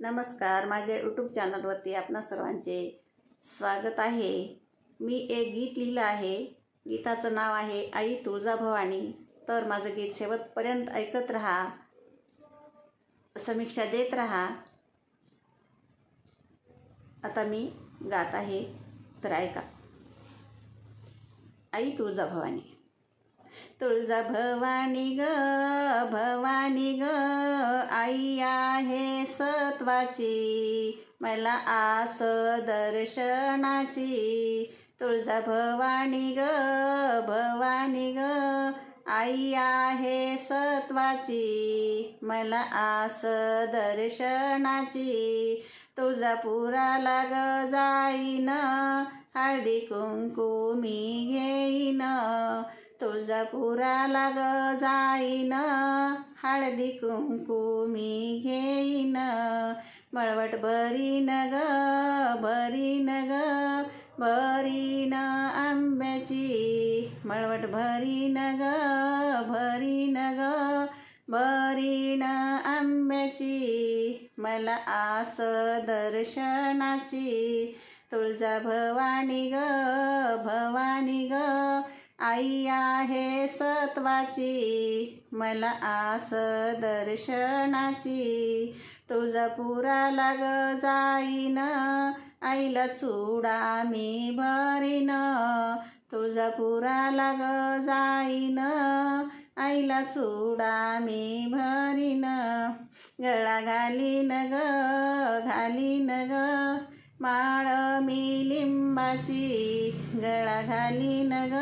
नमस्कार, माझ्या यूट्यूब चॅनलवरती आपणा सर्वांचे स्वागत आहे। मी एक गीत लिहिलं आहे। गीताचं नाव आहे आई तुळजाभवानी। तर माझं गीत शेवटपर्यंत ऐकत राहा, समीक्षा देत राहा। आता मी गात आहे, तर ऐका। आई तुळजाभवानी। तुळजाभवानी ग भवानी ग, आई आहे सत्वाची, मला आस दर्शनाची। तुळजाभवानी ग भवानी ग, आई आहे सत्वाची, मला आस दर्शनाची। तुळजापुराला ग जाईन, हळदी कुंकू मी घेईन। तुळजापुराला ग जाईन, हळदी कुंकू मी घेईन। मळवट भरीन ग भरीन ग, भरीन आंब्याची, मळवट भरीन ग भरीन ग, भरीन आंब्याची, मला आस दर्शनाची। तुळजाभवानी ग भवानी ग, आई आहे सत्वाची, मला आस दर्शनाची। तुळजापुराला ग जाईन, आईला चुडा मी भरीन। तुळजापुराला ग जाईन, आईला चुडा मी भरीन। गळा घालीन ग घालीन ग, माळ मी लिंबाची, गळा घालीन ग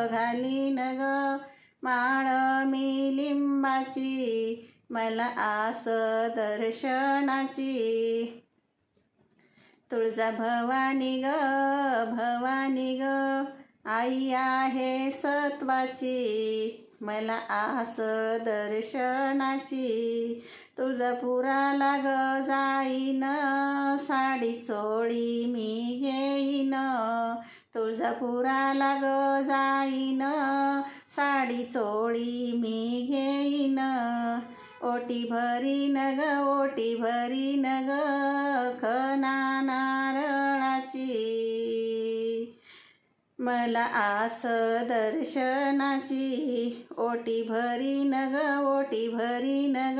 घालीन ग, माळ मी लिंबाची, मला आस दर्शनाची। तुळजाभवानी ग भवानी ग, आई आहे सत्वाची, मला आस दर्शनाची। तुळजापुराला ग जाईन, साडी चोळी मी घेईन। तुळजापुराला ग जाईन, साडी चोळी मी घेईन। ओटी भरीन ग ओटी भरीन ग, खना नारळाची, मला आस दर्शनाची। ओटी भरीन ग ओटी भरीन ग,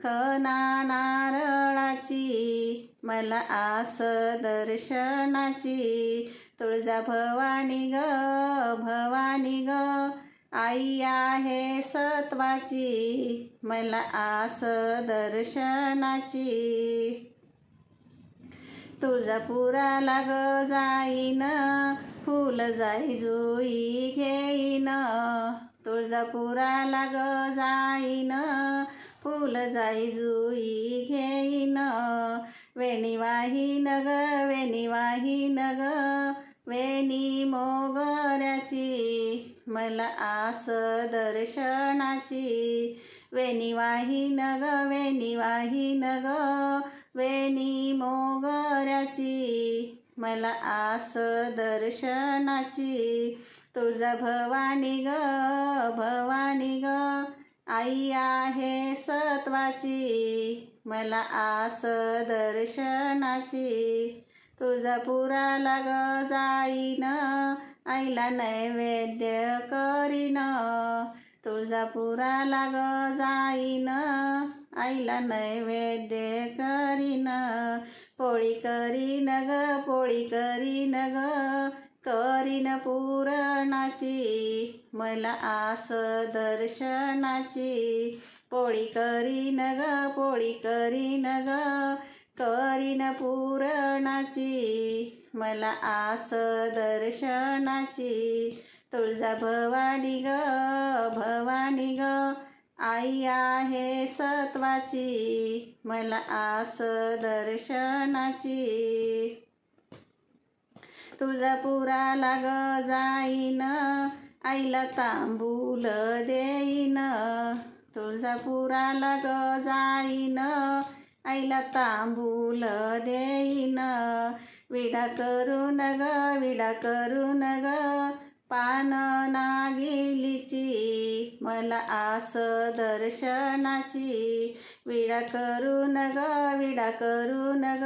खना नारळाची, मला आस दर्शनाची। तुळजाभवानी ग भवानी ग, आई आहे सत्वाची, मला आस दर्शनाची। तुळजापुराला ग जाईन, फुल जाई जुई घेईन। तुळजापुराला ग जाईन, फुल जाई जुई घेईन। वेणी वाहीन ग वेणी वाहीन ग, वेणी मोगऱ्याची, मला आस दर्शनाची। वेणी वाहीन ग वेणी वाहीन ग, वेणी मोगऱ्याची, मला आस दर्शनाची। तुळजाभवानी ग भवानी ग, आई आहे सत्वाची, मला आस दर्शनाची। तुळजापुराला ग जाईन, आईला नैवेद्य करीन। तुळजापुराला ग जाईन, आईला नैवेद्य करीन। पोळी करीन ग पोळी करीन ग, करीन पुरणाची, मला आस दर्शनाची। पोळी करीन ग पोळी करीन ग, करीन पुरणाची, मला आस दर्शनाची। तुळजाभवानी ग भवानी ग, आई आहे सत्वाची, मला आस दर्शनाची। तुळजापुराला ग जाईन, आईला तांबूल देईन। तुळजापुराला ग जाईन, आईला तांबूल देईन। विडा करून ग विडा करून ग, पानना गेलीची मला आस दर्शनाची विडा करून ग विडा करून ग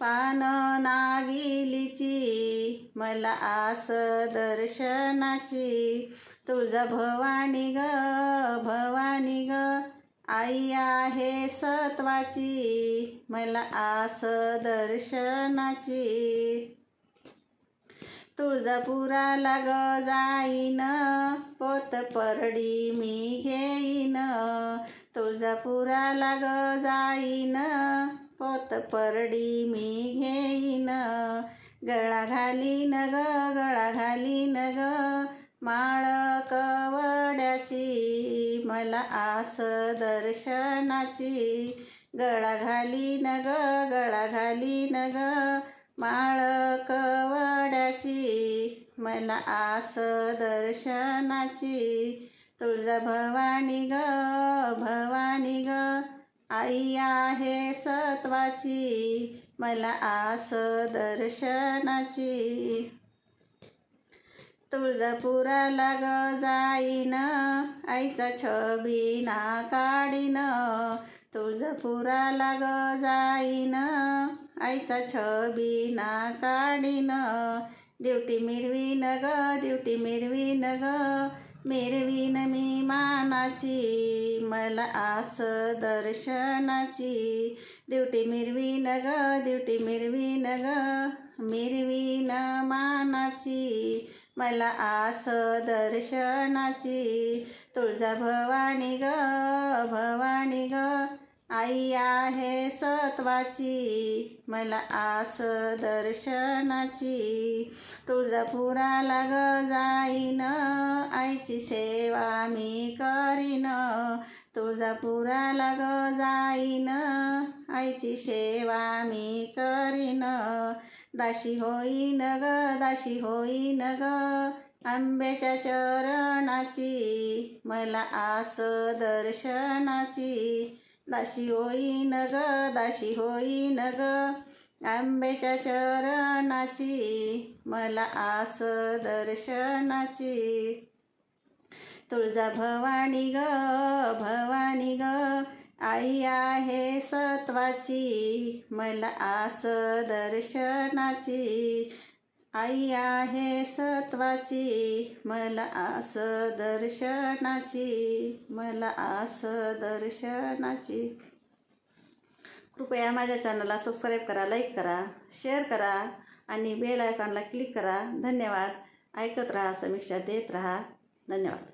पानना गेलीची मला आस दर्शनाची तुळजा भवानी ग भवानी ग आई आहे सत्वाची मला आस दर्शनाची तुळजापुराला ग जाईन पोत परडी मी घेईन तुळजापुराला ग जाईन पोत परडी मी घेईन गळा घालीन ग गळा घालीन ग माळ कवड्याची मला आस दर्शनाची गळा घालीन ग गळा घालीन ग माळ कवड्याची मला आस दर्शनाची तुळजा भवानी ग भवानी ग आई आहे सत्वाची मला आस दर्शनाची तुळजापुराला ग जाईन आईचा छबिना काढीन तुळजापुराला ग जाईन आईचा छबिना काढीन दिवटी मिरवीन ग दिवटी मिरवीन ग मिरवीन मी मानाची मला आस दर्शनाची दिवटी मिरवीन ग दिवटी मिरवीन ग मिरवीन मानाची मला आस दर्शनाची तुळजा भवानी ग भवानी ग आई आहे सत्वाची मला आस दर्शनाची तुळजापुराला ग जाईन आईची सेवा मी करीन तुळजापुराला ग जाईन आईची सेवा मी करीन दाशी होईन ग दाशी होईन ग आंब्याच्या चरणाची मला आस दर्शनाची दाशी होईन ग दाशी होईन ग आंब्याच्या चरणाची मला आस दर्शनाची तुळजा भवानी ग भवानी ग आई आहे सत्वाची मला आस दर्शनाची आई आहे सत्वाची मला आस दर्शनाची मला आस दर्शनाची कृपया माझ्या चॅनलला सबस्क्राईब करा, लाईक करा, शेअर करा आणि बेल आयकॉनला क्लिक करा. धन्यवाद. ऐकत राहा, समीक्षा देत राहा. धन्यवाद.